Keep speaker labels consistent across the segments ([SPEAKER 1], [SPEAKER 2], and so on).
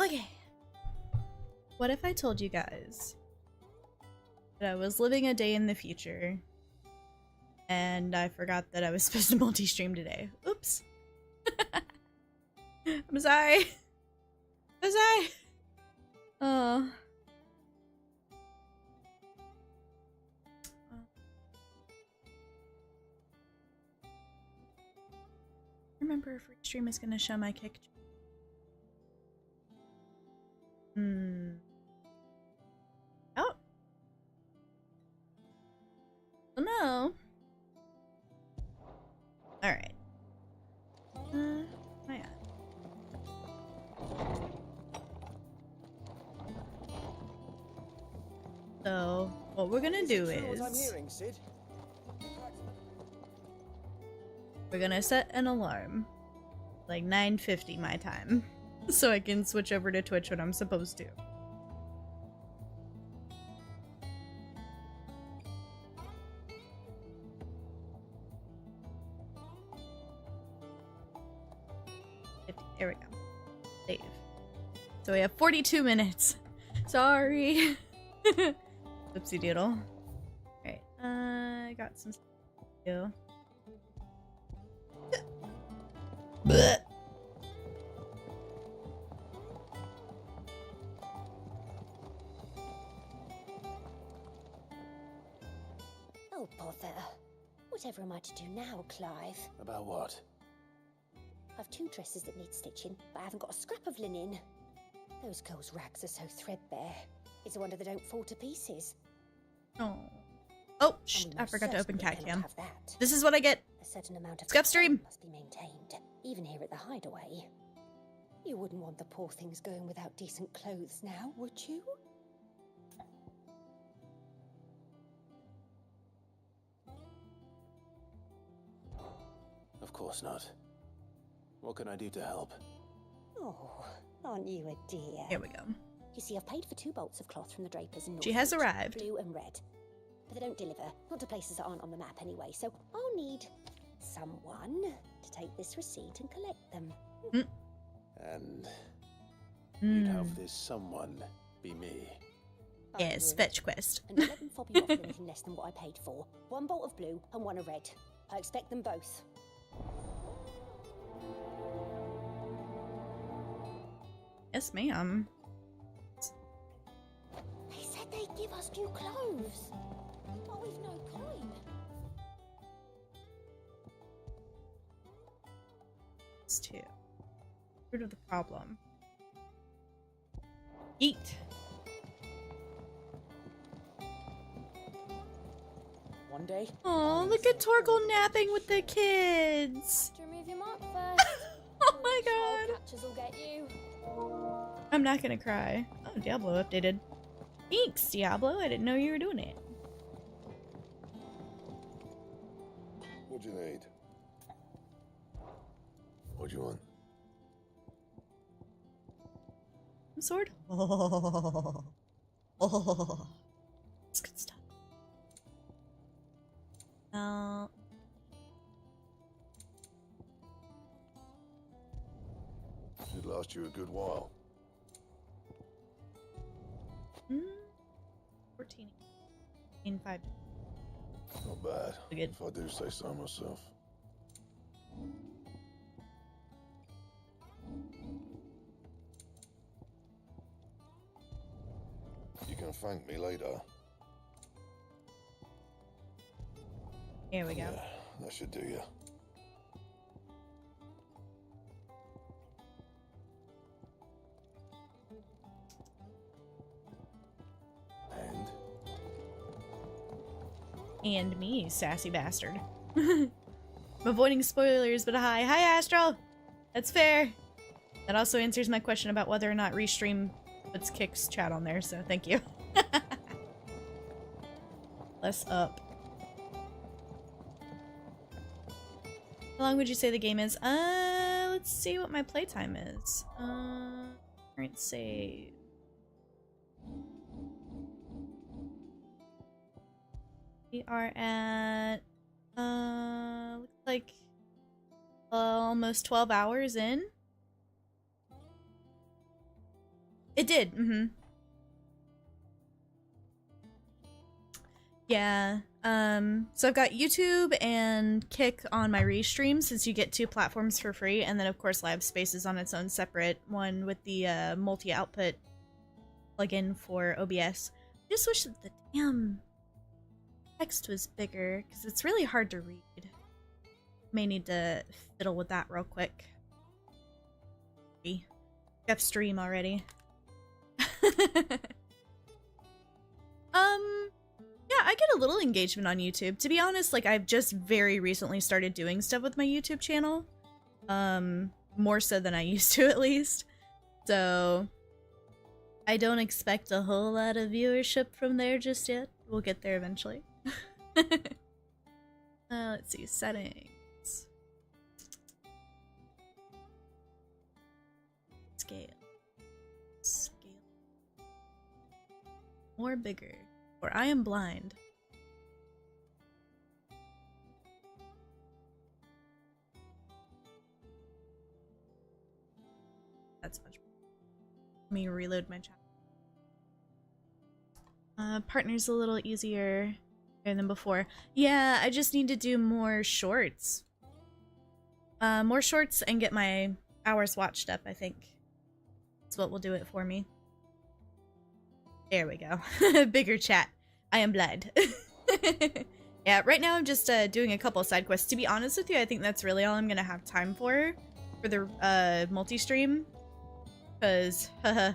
[SPEAKER 1] Okay. What if I told you guys that I was living a day in the future and I forgot that I was supposed to multi-stream today? Oops. I'm sorry. I'm sorry. Oh. Remember if Restream is gonna show my kick. Oh. Oh no. Alright. My ad. So, what we're gonna do is we're gonna set an alarm, like 9:50 my time, so I can switch over to Twitch when I'm supposed to. There we go. Save. So we have 42 minutes. Sorry. Whoopsie doodle. Alright, I got some stuff to do. Blech.
[SPEAKER 2] Oh, bother. Whatever am I to do now, Clive?
[SPEAKER 3] About what?
[SPEAKER 2] I've 2 dresses that need stitching, but I haven't got a scrap of linen. Those girls' rags are so threadbare. It's a wonder they don't fall to pieces.
[SPEAKER 1] Oh. Oh, I forgot to open cat cam.
[SPEAKER 2] Have that.
[SPEAKER 1] This is what I get.
[SPEAKER 2] A certain amount of
[SPEAKER 1] Scuff stream
[SPEAKER 2] must be maintained, even here at the hideaway. You wouldn't want the poor things going without decent clothes now, would you?
[SPEAKER 3] Of course not. What can I do to help?
[SPEAKER 2] Oh, aren't you a dear?
[SPEAKER 1] Here we go.
[SPEAKER 2] You see, I've paid for 2 bolts of cloth from the drapers in
[SPEAKER 1] She has
[SPEAKER 2] Northwood,
[SPEAKER 1] arrived.
[SPEAKER 2] blue and red. But they don't deliver, not to places that aren't on the map anyway, so I'll need someone to take this receipt and collect them.
[SPEAKER 3] And you'd have this someone be me.
[SPEAKER 1] Yes, fetch quest.
[SPEAKER 2] And don't let them fob you off anything less than what I paid for. 1 bolt of blue and 1 of red. I expect them both.
[SPEAKER 1] Yes, ma'am.
[SPEAKER 2] They said they'd give us new clothes. But we've no coin.
[SPEAKER 1] It's 2. Root of the problem. Eat.
[SPEAKER 4] One day.
[SPEAKER 1] Oh, look at Torgal napping with the kids.
[SPEAKER 5] To remove your mark first.
[SPEAKER 1] Oh my god.
[SPEAKER 5] Catchers will get you.
[SPEAKER 1] I'm not gonna cry. Oh, Diablo updated. Thanks, Diablo. I didn't know you were doing it.
[SPEAKER 6] What do you need? What do you want?
[SPEAKER 1] Some sword? Oh. Oh. That's good stuff.
[SPEAKER 6] Should last you a good while.
[SPEAKER 1] 14. In 5.
[SPEAKER 6] Not bad,
[SPEAKER 1] Good.
[SPEAKER 6] if I do say so myself. You can thank me later.
[SPEAKER 1] Here we go.
[SPEAKER 6] Yeah, that should do you.
[SPEAKER 1] And me, you sassy bastard. I'm avoiding spoilers, but hi. Hi, Astral! That's fair. That also answers my question about whether or not Restream puts Kick's chat on there, so thank you. Less up. How long would you say the game is? Let's see what my playtime is. Current save. We are at, looks like almost 12 hours in. It did. Yeah. So I've got YouTube and Kick on my restream, since you get 2 platforms for free, and then of course Live Space is on its own separate one with the multi-output plugin for OBS. I just wish that the damn text was bigger, because it's really hard to read. May need to fiddle with that real quick. Got stream already. Yeah, I get a little engagement on YouTube. To be honest, like, I've just very recently started doing stuff with my YouTube channel. More so than I used to, at least. So I don't expect a whole lot of viewership from there just yet. We'll get there eventually. Let's see, settings. Scale. More bigger. Or I am blind. That's much better. Let me reload my chat. Partner's a little easier than before. Yeah, I just need to do more shorts. More shorts and get my hours watched up, I think. That's what will do it for me. There we go. Bigger chat. I am blind. Yeah, right now I'm just doing a couple side quests. To be honest with you, I think that's really all I'm gonna have time for the multi-stream. Because, haha.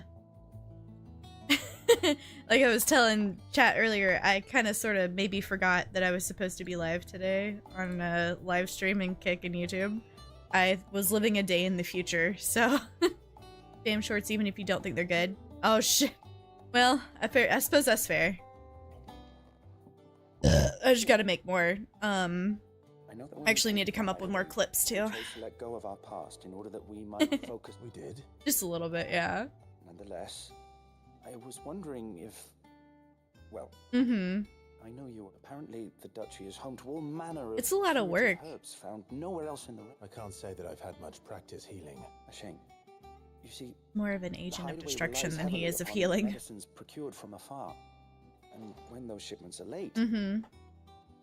[SPEAKER 1] Like I was telling chat earlier, I kind of sort of maybe forgot that I was supposed to be live today on live stream and Kick and YouTube. I was living a day in the future, so damn shorts even if you don't think they're good. Oh shit. Well, I suppose that's fair. I just gotta make more. I actually need to come up with more clips too.
[SPEAKER 7] Let go of our past in order that we might focus.
[SPEAKER 3] We did.
[SPEAKER 1] Just a little bit, yeah.
[SPEAKER 7] Nonetheless, I was wondering if, well, I know you. Apparently, the duchy is home to all manner of.
[SPEAKER 1] It's a lot of work.
[SPEAKER 7] Herbs found nowhere else in the.
[SPEAKER 3] I can't say that I've had much practice healing.
[SPEAKER 7] A shame. You see,
[SPEAKER 1] more of an agent of destruction than he is of
[SPEAKER 7] healing.
[SPEAKER 1] healing.
[SPEAKER 7] Medicines procured from afar, and when those shipments are late.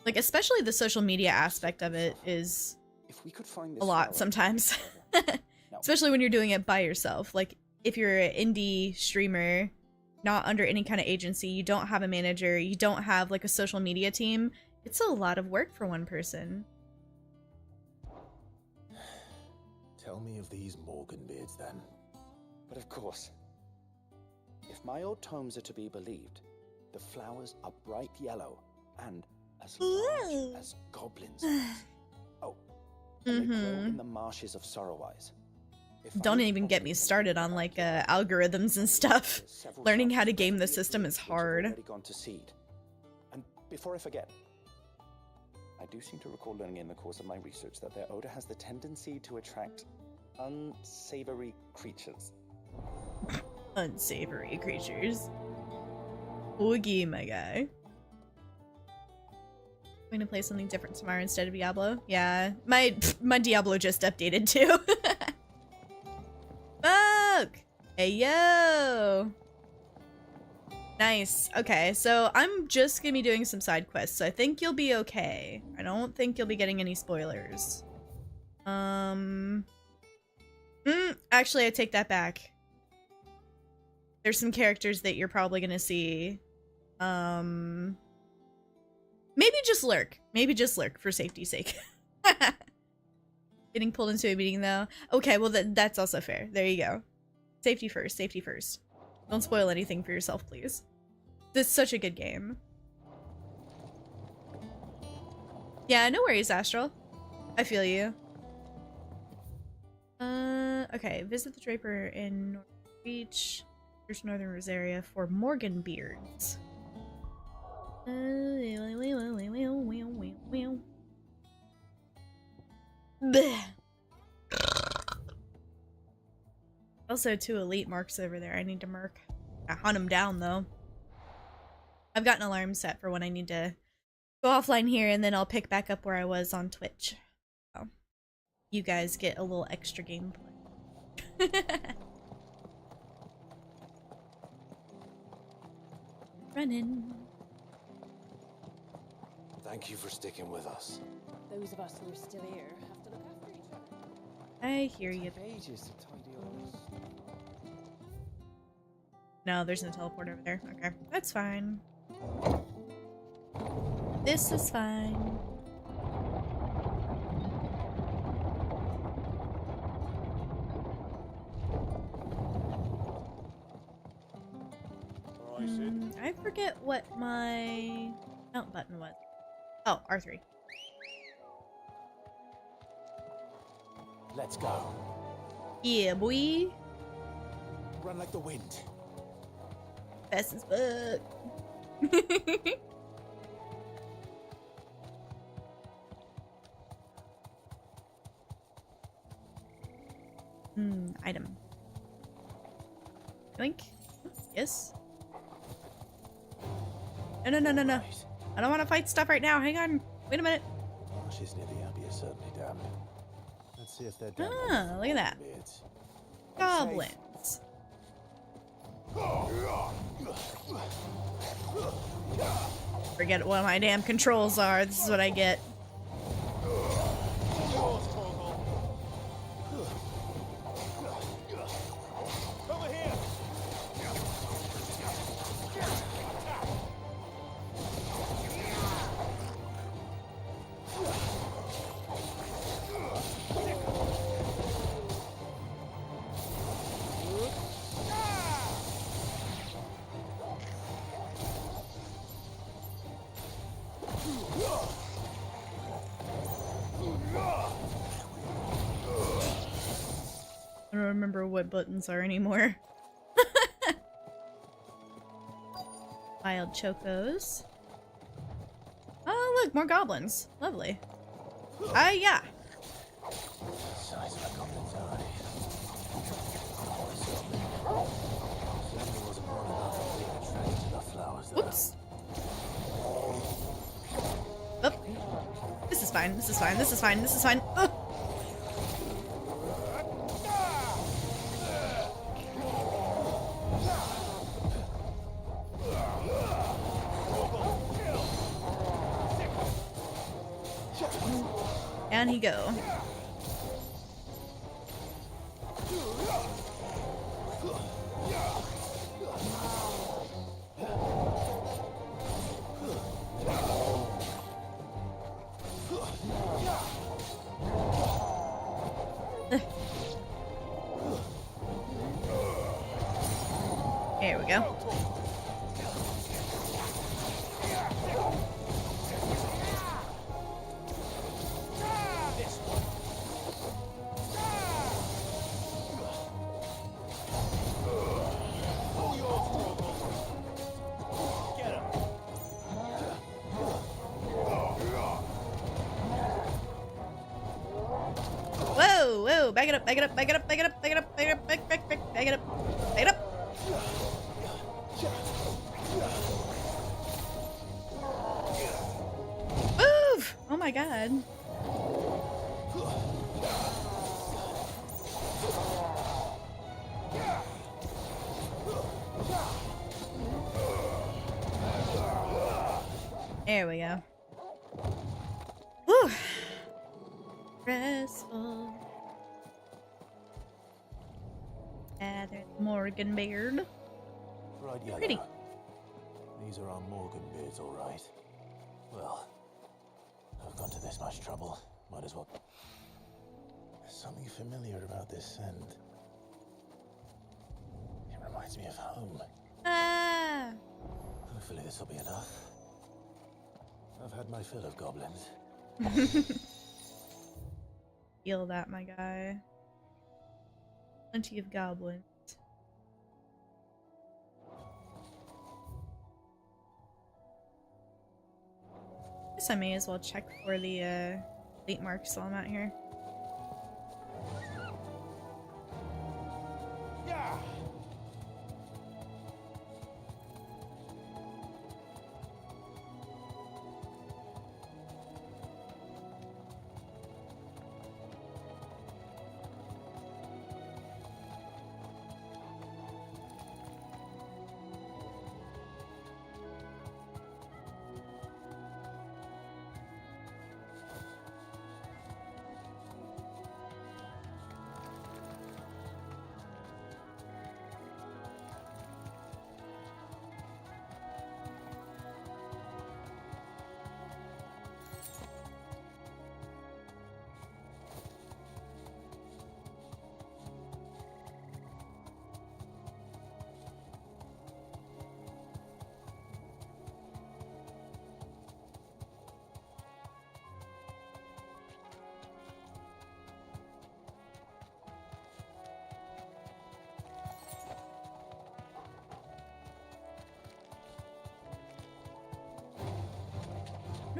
[SPEAKER 1] Like, especially the social media aspect of it is
[SPEAKER 7] if we could find this
[SPEAKER 1] a lot sometimes. Especially when you're doing it by yourself. Like, if you're an indie streamer, not under any kind of agency, you don't have a manager, you don't have, like, a social media team, it's a lot of work for one person.
[SPEAKER 3] Tell me of these Morgan beards, then.
[SPEAKER 7] But of course, if my old tomes are to be believed, the flowers are bright yellow and as large as goblins' eyes. Oh, and they grow in the marshes of Sorrowise.
[SPEAKER 1] Don't even get me started on, like, algorithms and stuff. Learning how to game the system is hard.
[SPEAKER 7] Gone to seed. And before I forget, I do seem to recall learning in the course of my research that their odor has the tendency to attract unsavory creatures.
[SPEAKER 1] Unsavory creatures. Oogie, my guy. I'm gonna play something different tomorrow instead of Diablo. Yeah, my Diablo just updated too. Fuck! Hey yo! Nice. Okay, so I'm just gonna be doing some side quests, so I think you'll be okay. I don't think you'll be getting any spoilers. Actually, I take that back. There's some characters that you're probably gonna see. Maybe just lurk. Maybe just lurk for safety's sake. Getting pulled into a meeting though. Okay, well that's also fair. There you go. Safety first, safety first. Don't spoil anything for yourself, please. This is such a good game. Yeah, no worries, Astral. I feel you. Okay, visit the Draper in North Beach. Here's Northern Rosaria for Morgan beards. Bleh. Also, 2 elite marks over there. I need to mark. I hunt them down though. I've got an alarm set for when I need to go offline here, and then I'll pick back up where I was on Twitch. So you guys get a little extra gameplay. running.
[SPEAKER 3] Thank you for sticking with us.
[SPEAKER 5] Those of us who are still here have to look after each other.
[SPEAKER 1] I hear you.
[SPEAKER 4] Ages to tidy all this.
[SPEAKER 1] No, there's no teleport over there. Okay, that's fine. This is fine. I forget what my mount button was. Oh, R3.
[SPEAKER 3] Let's go.
[SPEAKER 1] Yeah, boy.
[SPEAKER 3] Run like the wind.
[SPEAKER 1] Fast as fuck. Item. Yoink. Yes. No, no, no, no, no.
[SPEAKER 3] Right.
[SPEAKER 1] I don't want to fight stuff right now. Hang on. Wait a minute.
[SPEAKER 3] Marshes near the Abbey are certainly damp. Let's see if they're damp.
[SPEAKER 1] Ah, look at that.
[SPEAKER 3] Beards.
[SPEAKER 1] Goblins. Forget what my damn controls are. This is what I get. I don't remember what buttons are anymore. Wild chocos. Oh, look, more goblins. Lovely. Yeah.
[SPEAKER 3] Size of a goblin's eye. Certainly wasn't wrong about being attracted to the flowers.
[SPEAKER 1] Whoops. Oh. This is fine. This is fine. This is fine. This is fine. Oh. Down he go. There we go. Whoa, whoa, back it up, back it up, back it up, back it up, back it up, back it up, back it up, back it up. Move! Oh my god. There we go. Whew. Stressful. There's Morgan Beard.
[SPEAKER 3] Right, yellow.
[SPEAKER 1] Pretty.
[SPEAKER 3] These are our Morgan beards, all right. Well, I've gone to this much trouble. Might as well. There's something familiar about this scent. It reminds me of home.
[SPEAKER 1] Ah!
[SPEAKER 3] Hopefully this will be enough. I've had my fill of goblins.
[SPEAKER 1] Feel that, my guy. Plenty of goblins. Guess I may as well check for the late marks while I'm out here.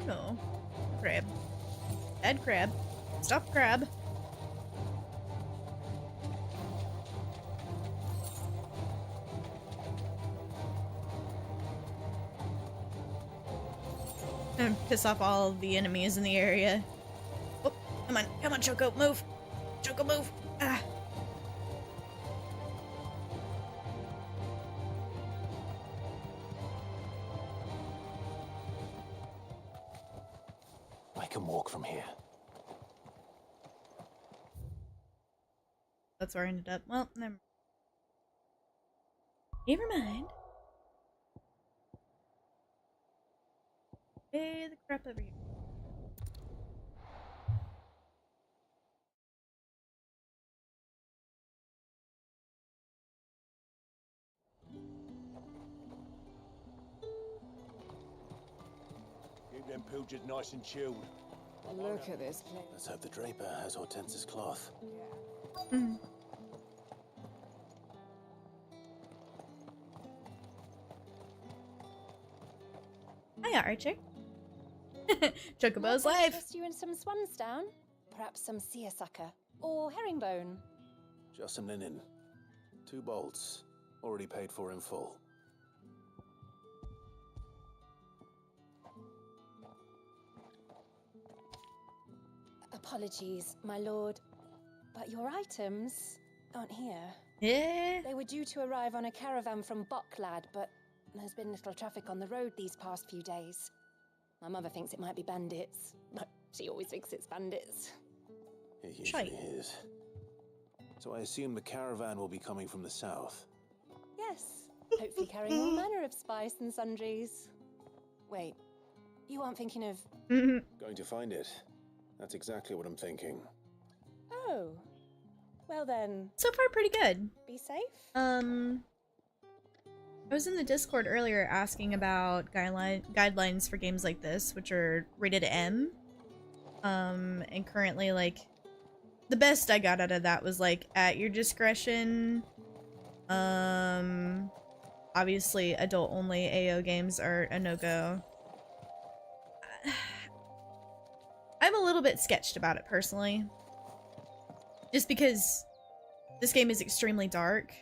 [SPEAKER 1] no. Crab. Bad crab. Stop crab. And piss off all the enemies in the area. Oh, come on, Choco, move! Choco, move! Ah!
[SPEAKER 3] I can walk from here.
[SPEAKER 1] That's where I ended up. Well, never mind. Hey, the crap over here.
[SPEAKER 8] Keep them pilchards nice and chilled.
[SPEAKER 5] Look at this place.
[SPEAKER 3] Let's hope the draper has Hortense's cloth.
[SPEAKER 1] Mm. Hiya, Archer. Chocobo's live.
[SPEAKER 2] Trust you in some swansdown? Perhaps some seersucker or herringbone?
[SPEAKER 3] Just some linen. 2 bolts. Already paid for in full.
[SPEAKER 2] Apologies, my lord, but your items aren't here.
[SPEAKER 1] Yeah.
[SPEAKER 2] They were due to arrive on a caravan from Bocklad, but there's been little traffic on the road these past few days. My mother thinks it might be bandits, but she always thinks it's bandits.
[SPEAKER 3] It usually is. So I assume the caravan will be coming from the south.
[SPEAKER 2] Yes, hopefully carrying all manner of spice and sundries. Wait, you aren't thinking of...
[SPEAKER 3] Going to find it. That's exactly what I'm thinking.
[SPEAKER 2] Oh, well then,
[SPEAKER 1] So far, pretty good.
[SPEAKER 2] be safe.
[SPEAKER 1] I was in the Discord earlier asking about guidelines for games like this, which are rated M. And currently, like, the best I got out of that was, like, at your discretion. Obviously, adult-only AO games are a no-go. I'm a little bit sketched about it, personally. Just because this game is extremely dark.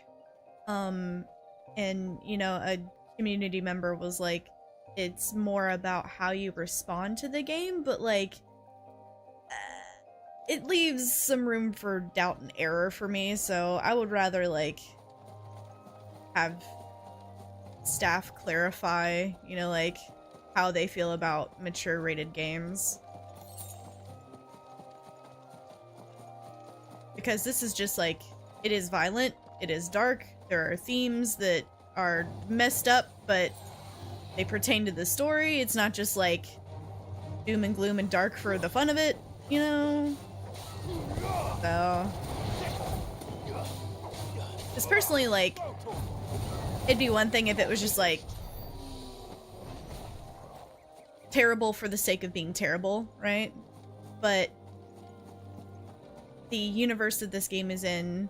[SPEAKER 1] And, you know, a community member was like, it's more about how you respond to the game, but, like, it leaves some room for doubt and error for me, so I would rather, like, have staff clarify, you know, like, how they feel about mature rated games. Because this is just, like, it is violent, it is dark, there are themes that are messed up, but they pertain to the story. It's not just, like, doom and gloom and dark for the fun of it, you know? So... Because personally, like, it'd be one thing if it was just, like, terrible for the sake of being terrible, right? But the universe that this game is in,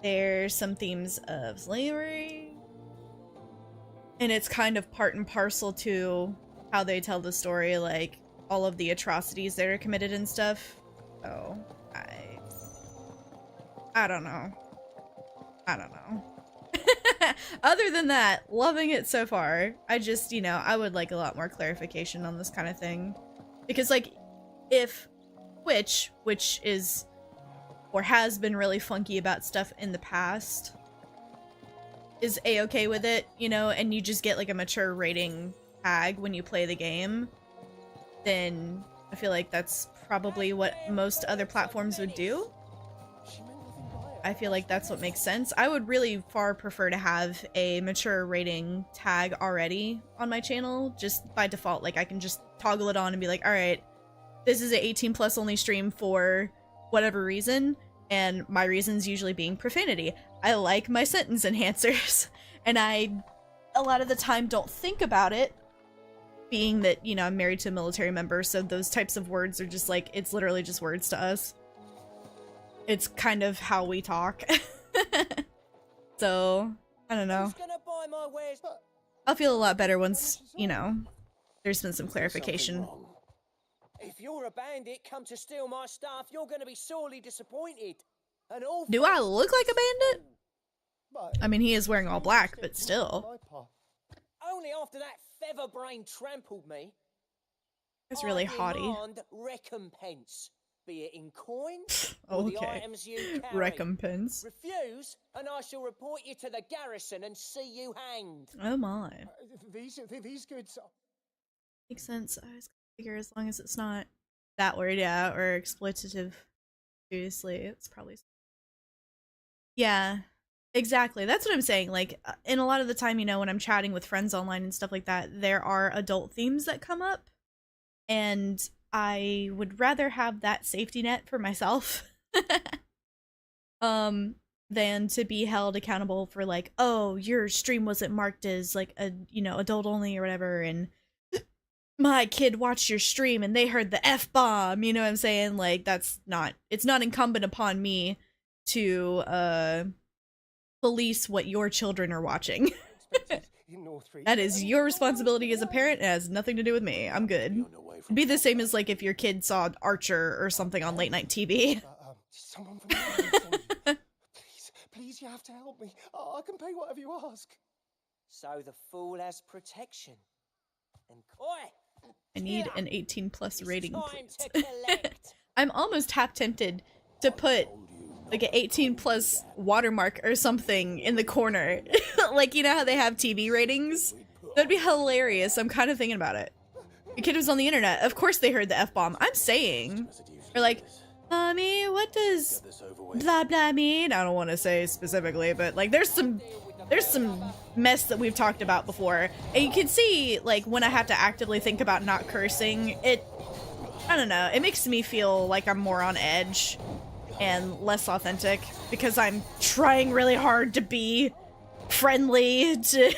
[SPEAKER 1] there's some themes of slavery, and it's kind of part and parcel to how they tell the story, like, all of the atrocities that are committed and stuff. So, I don't know. I don't know. Other than that, loving it so far. I just, you know, I would like a lot more clarification on this kind of thing. Because, like, if Twitch, which is, or has been really funky about stuff in the past, is a-okay with it, you know, and you just get, like, a mature rating tag when you play the game, then I feel like that's probably what most other platforms would do. I feel like that's what makes sense. I would really far prefer to have a mature rating tag already on my channel, just by default. Like, I can just toggle it on and be like, alright, this is an 18 plus only stream for whatever reason, and my reasons usually being profanity. I like my sentence enhancers, and I, a lot of the time, don't think about it, being that, you know, I'm married to a military member, so those types of words are just like, it's literally just words to us. It's kind of how we talk. So, I don't know.
[SPEAKER 5] Who's gonna buy my
[SPEAKER 8] guy wears.
[SPEAKER 1] I'll feel a lot better once, you know, there's been some clarification.
[SPEAKER 8] If you're a bandit come to steal my stuff, you're going to be sorely disappointed. And all.
[SPEAKER 1] Do I look like a bandit? I mean, he is wearing all black, but still.
[SPEAKER 8] Only after that featherbrain trampled me.
[SPEAKER 1] It's really
[SPEAKER 8] I
[SPEAKER 1] haughty.
[SPEAKER 8] demand recompense, be it in coin or the
[SPEAKER 1] Okay.
[SPEAKER 8] items you carry.
[SPEAKER 1] Recompense.
[SPEAKER 8] Refuse, and I shall report you to the garrison and see you hanged.
[SPEAKER 1] Oh my.
[SPEAKER 4] These goods.
[SPEAKER 1] Makes sense. I was gonna figure as long as it's not that word, yeah, or exploitative. Seriously, it's probably. Yeah, exactly. That's what I'm saying. Like, in a lot of the time, you know, when I'm chatting with friends online and stuff like that, there are adult themes that come up. And I would rather have that safety net for myself than to be held accountable for like, oh, your stream wasn't marked as like a, you know, adult only or whatever, and my kid watched your stream and they heard the F-bomb, you know what I'm saying? Like, it's not incumbent upon me to police what your children are watching. That is your responsibility as a parent. It has nothing to do with me. I'm good. It'd be the same as like if your kid saw Archer or something on late night TV.
[SPEAKER 4] Someone from the please, you have to help me. I can pay whatever you ask.
[SPEAKER 8] So the fool has protection. And oi!
[SPEAKER 1] I need an 18+ rating.
[SPEAKER 8] Time to collect.
[SPEAKER 1] I'm almost half tempted to put like an 18+ watermark or something in the corner. Like, you know how they have TV ratings? That'd be hilarious. I'm kind of thinking about it. Your kid was on the internet. Of course they heard the F-bomb. I'm saying. Or like, Mommy, what does blah blah mean? I don't want to say specifically, but like there's some mess that we've talked about before. And you can see, like, when I have to actively think about not cursing, I don't know, it makes me feel like I'm more on edge and less authentic because I'm trying really hard to be friendly to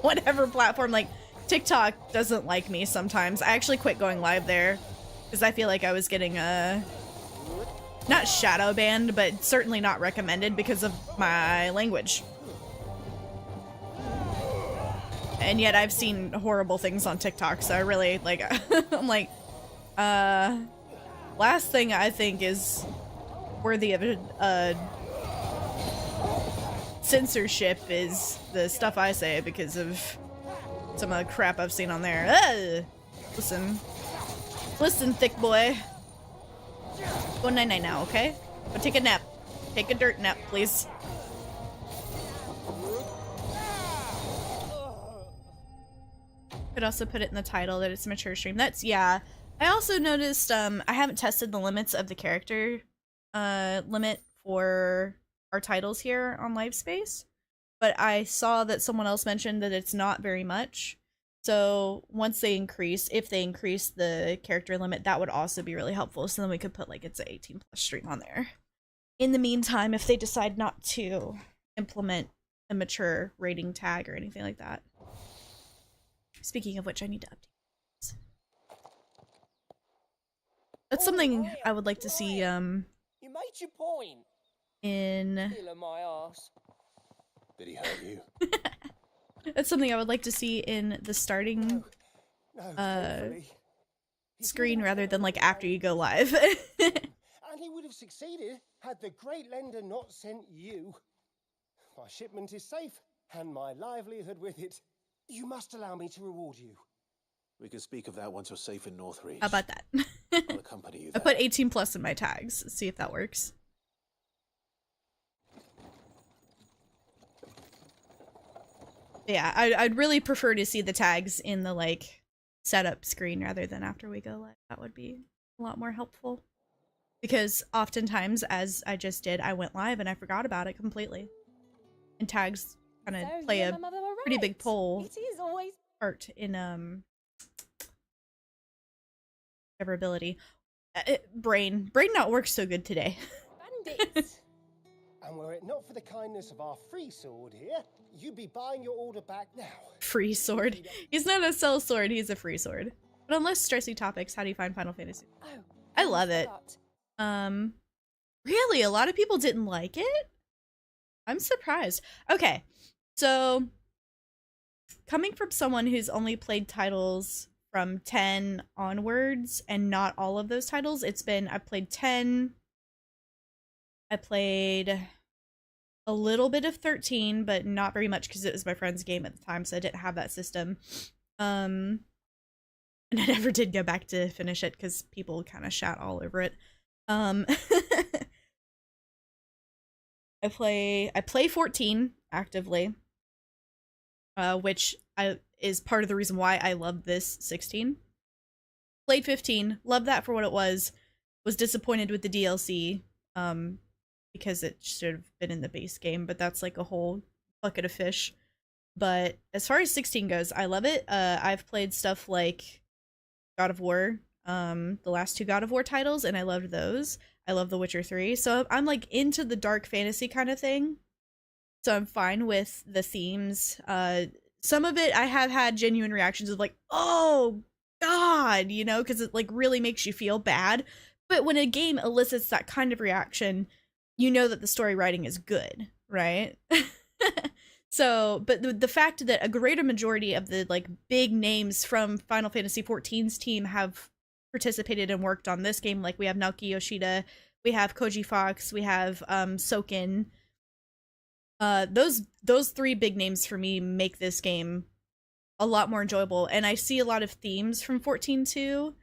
[SPEAKER 1] whatever platform. Like, TikTok doesn't like me sometimes. I actually quit going live there because I feel like I was getting not shadow banned, but certainly not recommended because of my language. And yet I've seen horrible things on TikTok, so I really, like, I'm like, last thing I think is worthy of censorship is the stuff I say because of some of the crap I've seen on there. Listen, thick boy. Go night-night now, okay? Go take a nap. Take a dirt nap, please. Could also put it in the title that it's a mature stream. That's, yeah. I also noticed, I haven't tested the limits of the character limit for our titles here on Livespace, but I saw that someone else mentioned that it's not very much. So once they increase, if they increase the character limit, that would also be really helpful. So then we could put like it's an 18+ stream on there. In the meantime, if they decide not to implement a mature rating tag or anything like that. Speaking of which, I need to update. That's something I would like to see
[SPEAKER 8] You made your point.
[SPEAKER 1] in
[SPEAKER 8] Feeling my arse.
[SPEAKER 3] Did he hurt you?
[SPEAKER 1] that's something I would like to see in the starting screen rather than like after you go live.
[SPEAKER 4] And he would have succeeded had the great lender not sent you. My shipment is safe, and my livelihood with it. You must allow me to reward you.
[SPEAKER 3] We can speak of that once you're safe in Northreach.
[SPEAKER 1] How about that?
[SPEAKER 3] I'll accompany you
[SPEAKER 1] I
[SPEAKER 3] there.
[SPEAKER 1] put 18+ in my tags. See if that works. Yeah, I'd really prefer to see the tags in the like setup screen rather than after we go live. That would be a lot more helpful. Because oftentimes, as I just did, I went live and I forgot about it completely. And tags kind of play a pretty big part in discoverability. Brain not work so good today.
[SPEAKER 2] Bandits!
[SPEAKER 4] And were it not for the kindness of our free sword here, you'd be buying your order back now.
[SPEAKER 1] Free sword. He's not a sell sword, he's a free sword. But unless stressy topics, how do you find Final Fantasy?
[SPEAKER 2] Oh,
[SPEAKER 1] I love it. Really? A lot of people didn't like it? I'm surprised. Okay, so coming from someone who's only played titles from 10 onwards and not all of those titles, I played 10, I played a little bit of 13, but not very much because it was my friend's game at the time, so I didn't have that system. And I never did go back to finish it because people kind of shat all over it. I play 14 actively, which is part of the reason why I love this 16. Played 15, loved that for what it was disappointed with the DLC, because it should have been in the base game, but that's like a whole bucket of fish. But as far as 16 goes, I love it. I've played stuff like God of War, the last 2 God of War titles, and I loved those. I love The Witcher 3, so I'm like into the dark fantasy kind of thing. So I'm fine with the themes. Some of it I have had genuine reactions of like, oh god, you know, because it like really makes you feel bad. But when a game elicits that kind of reaction, you know that the story writing is good, right? So, but the fact that a greater majority of the like big names from Final Fantasy XIV's team have participated and worked on this game, like we have Naoki Yoshida, we have Koji Fox, we have Soken. Those 3 big names for me make this game a lot more enjoyable, and I see a lot of themes from 14 too,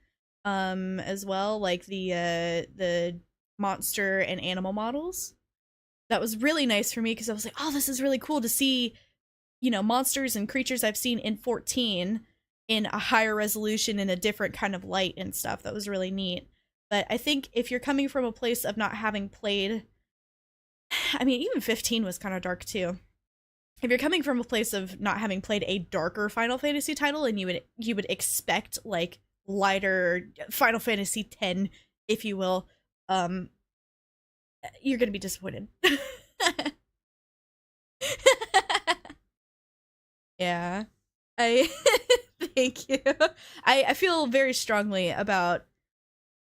[SPEAKER 1] as well, like the monster and animal models. That was really nice for me because I was like, oh, this is really cool to see, you know, monsters and creatures I've seen in 14 in a higher resolution in a different kind of light and stuff. That was really neat. But I think if you're coming from a place of not having played, I mean, even 15 was kind of dark too. If you're coming from a place of not having played a darker Final Fantasy title and you would expect like lighter Final Fantasy X, if you will, you're gonna be disappointed. Yeah. I thank you. I feel very strongly about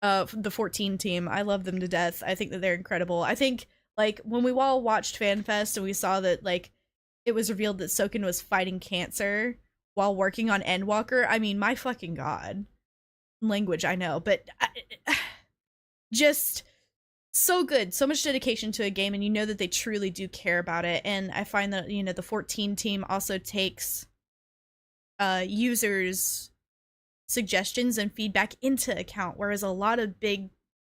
[SPEAKER 1] the 14 team. I love them to death. I think that they're incredible. I think like when we all watched FanFest and we saw that like it was revealed that Soken was fighting cancer while working on Endwalker, I mean, my fucking god. Language, I know, but just so good, so much dedication to a game, and you know that they truly do care about it. And I find that, you know, the 14 team also takes users' suggestions and feedback into account, whereas a lot of big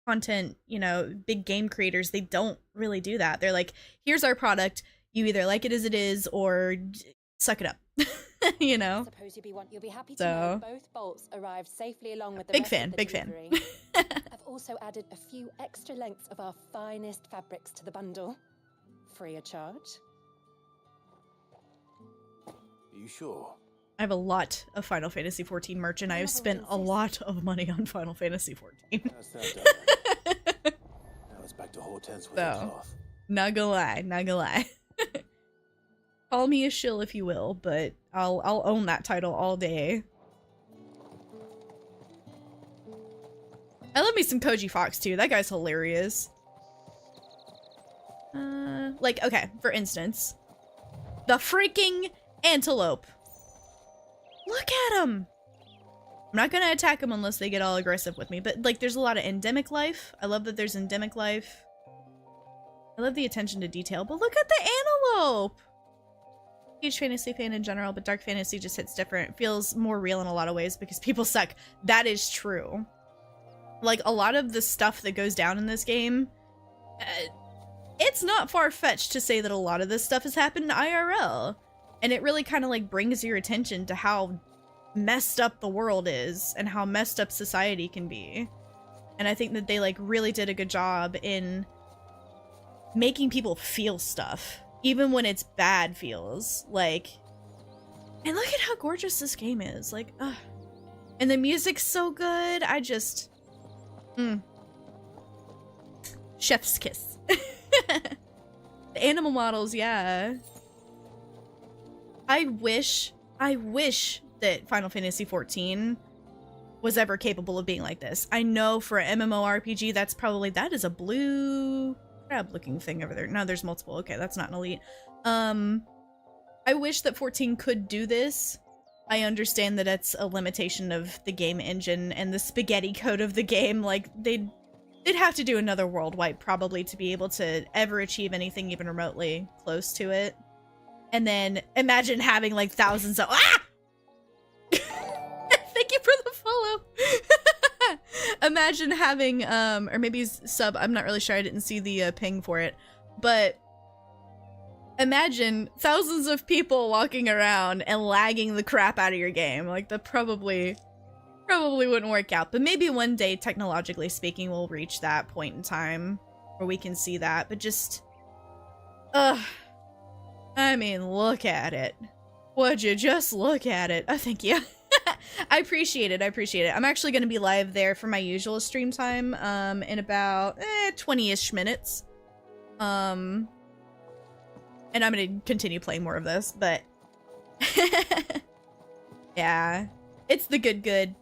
[SPEAKER 1] content, you know, big game creators, they don't really do that. They're like, here's our product, you either like it as it is or suck it up. You know.
[SPEAKER 2] Suppose you'll be happy to know both bolts arrived safely along with the
[SPEAKER 1] big
[SPEAKER 2] rest
[SPEAKER 1] fan,
[SPEAKER 2] of the
[SPEAKER 1] big fan.
[SPEAKER 2] delivery. I've also added a few extra lengths of our finest fabrics to the bundle, free of charge.
[SPEAKER 3] Are you sure?
[SPEAKER 1] I have a lot of Final Fantasy XIV merch, and I have spent a lot of money on Final Fantasy XIV.
[SPEAKER 3] That's that done. Now it's back to Hortense with the cloth.
[SPEAKER 1] Not gonna lie. Call me a shill if you will, but I'll own that title all day. I love me some Koji Fox too. That guy's hilarious. Like, okay, for instance, the freaking antelope. Look at him. I'm not gonna attack them unless they get all aggressive with me, but like, there's a lot of endemic life. I love that there's endemic life. I love the attention to detail, but look at the antelope. Huge fantasy fan in general, but dark fantasy just hits different. It feels more real in a lot of ways because people suck. That is true. Like, a lot of the stuff that goes down in this game, it's not far-fetched to say that a lot of this stuff has happened in IRL. And it really kind of, like, brings your attention to how messed up the world is and how messed up society can be. And I think that they, like, really did a good job in making people feel stuff. Even when it's bad feels, like... And look at how gorgeous this game is, like, ugh. And the music's so good, I just... Chef's kiss. The animal models, yeah. I wish that Final Fantasy XIV was ever capable of being like this. I know for an MMORPG, that is a blue crab looking thing over there. No, there's multiple. Okay, that's not an elite. I I wish that 14 could do this. I understand that it's a limitation of the game engine and the spaghetti code of the game. Like, they'd have to do another world wipe probably to be able to ever achieve anything even remotely close to it. And then imagine having like thousands of Thank you for the follow. Imagine having or maybe sub, I'm not really sure, I didn't see the ping for it, but imagine thousands of people walking around and lagging the crap out of your game. Like, that probably wouldn't work out, but maybe one day, technologically speaking, we'll reach that point in time where we can see that. But just I mean, look at it. Would you just look at it? Oh, thank you. I appreciate it. I appreciate it. I'm actually going to be live there for my usual stream time in about 20-ish minutes. And I'm going to continue playing more of this, but yeah, it's the good.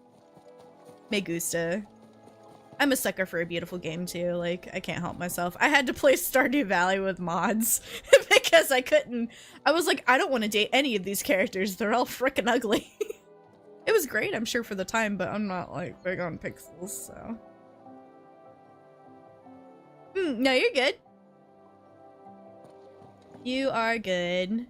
[SPEAKER 1] Me gusta. I'm a sucker for a beautiful game too. Like, I can't help myself. I had to play Stardew Valley with mods because I couldn't. I was like, I don't want to date any of these characters. They're all freaking ugly. It was great, I'm sure, for the time, but I'm not like big on pixels, so. No, you're good. You are good.